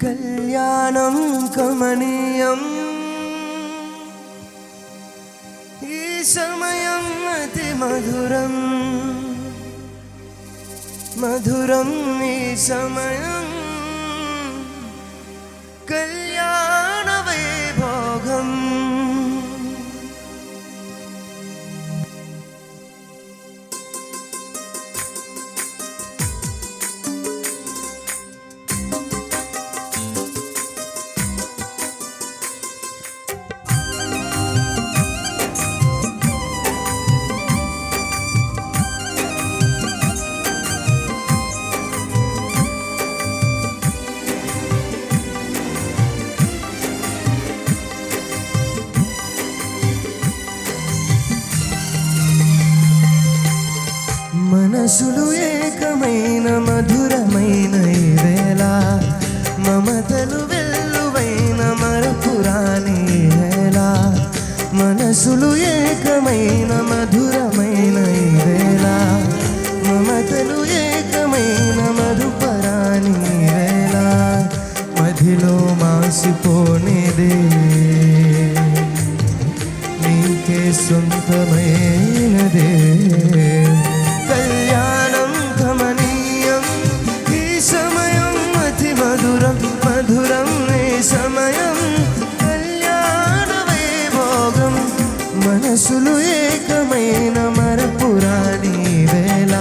కళ్యాణం కమనీయం ఈ సమయం అతి మధురం మధురం ఈ సమయం కళ్యాణ వైభోగం మనసులు ఏకమైన మధురమైన ఈ వేళ మమతలు వెల్లువైన మరపురాని వేళ మనసులు ఏకమైన మధురమైన ఈ వేళ మమతలు ఏకమైన మధుపరాని వేళ మదిలో మాసిపోనేదే నీకే సొంతమైనదే కళ్యాణం కమనీయం ఈ సమయం అతి మధురం మధురం ఈ సమయం కళ్యాణ వైభోగం మనసులు ఏకమైన మరపురాని వేళ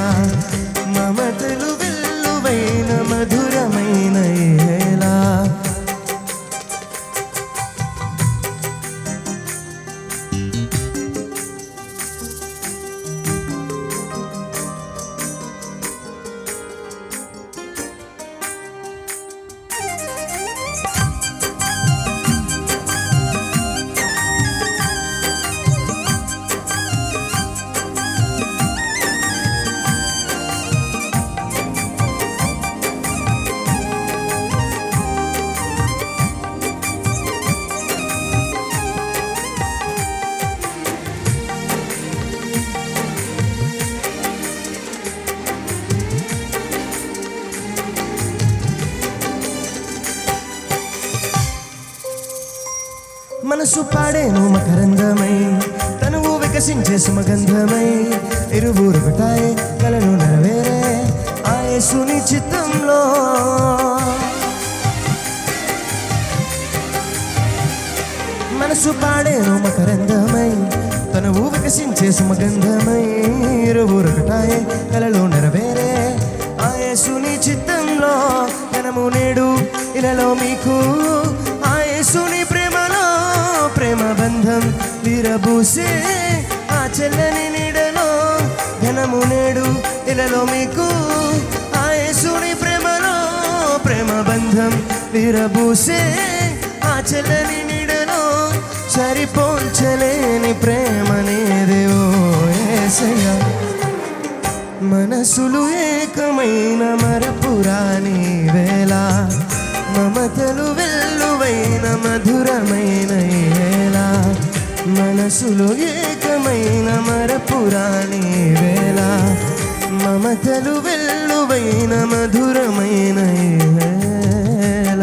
మమతలు వెల్లువైన మధురమైన ఈ వేళ మనసు పాడేను మకరందమై తనువు వికసించే సుమగంధమై ఇరువురు ఒకటాయి కలలు నెరవేరే ఆ యేసుని చిత్తంలో మనసు పాడేను మకరందమై తనువు వికసించే సుమగంధమై ఇరువురు ఒకటాయి కలలు నెరవేరే ఆ యేసుని చిత్తంలో ఘనము నేడు ఇలలో మీకు ఆ యేసుని ప్రేమలో ప్రేమ బంధం విరబూసే ఆ చెల్లని నీడలో ఘనము నేడు ఇలలో మీకు ఆ యేసుని ప్రేమలో ప్రేమ బంధం విరబూసే ఆ చెల్లని నీడలో సరిపోల్చలేని ప్రేమనేదే ఓ యేసయ్యా మనసులు ఏకమైన మరపురాని వేళ మమతలు వెల్లువైన మధురమైన వేళ మనసులు ఏకమైన మరపురాని వేళ మమతలు వెల్లువైన మధురమైన వేళ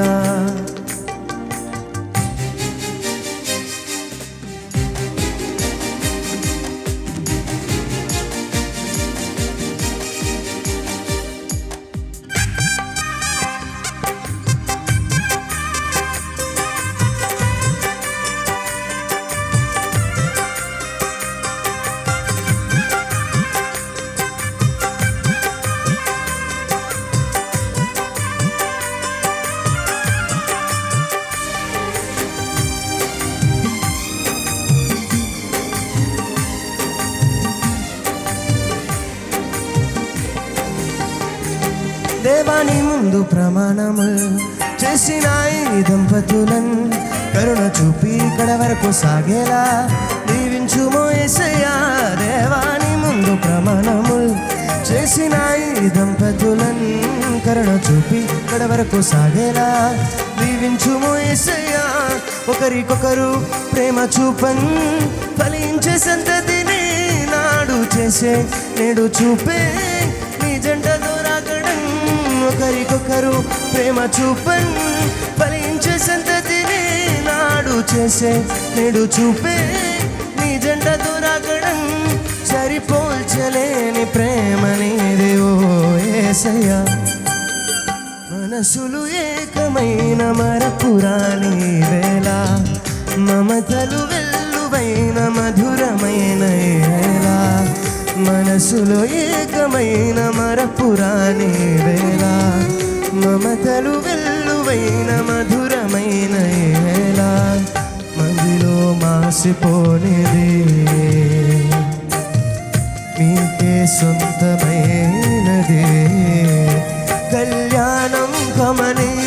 దేవాని ముందు ప్రమాణము చేసిన ఈ దంపతులను కరుణ చూపి ఇక్కడ వరకు సాగేలా దీవించుమో యేసయ్యా దేవాని ముందు ప్రమాణము చేసిన ఈ దంపతులను కరుణ చూపి ఇక్కడ వరకు సాగేలా దీవించుమో యేసయ్యా ఒకరికొకరు ప్రేమ చూపన్ ఫలించే సంతతిని నాడు చేసే నేడు చూపే నీ జంటతో రాకడం ఒకరికొకరు ప్రేమ చూపన్ ఫలించే సంతతిని నాడు చేసే నేడు చూపే నీ జంటతో రాకడం సరిపోల్చలేని ప్రేమ నీదే ఓ యేసయ్యా మనసులు ఏకమైన మరపురాని వేళ మమతలు వెల్లువైన మధురమైన వేళ మనసులో ఏకమైన మరపురాని వేళ మమతలు వెల్లువైన మధురమైన వేళ మదిలో మాసిపోనిది నీకే సొంతమైనది కళ్యాణం కమనీయ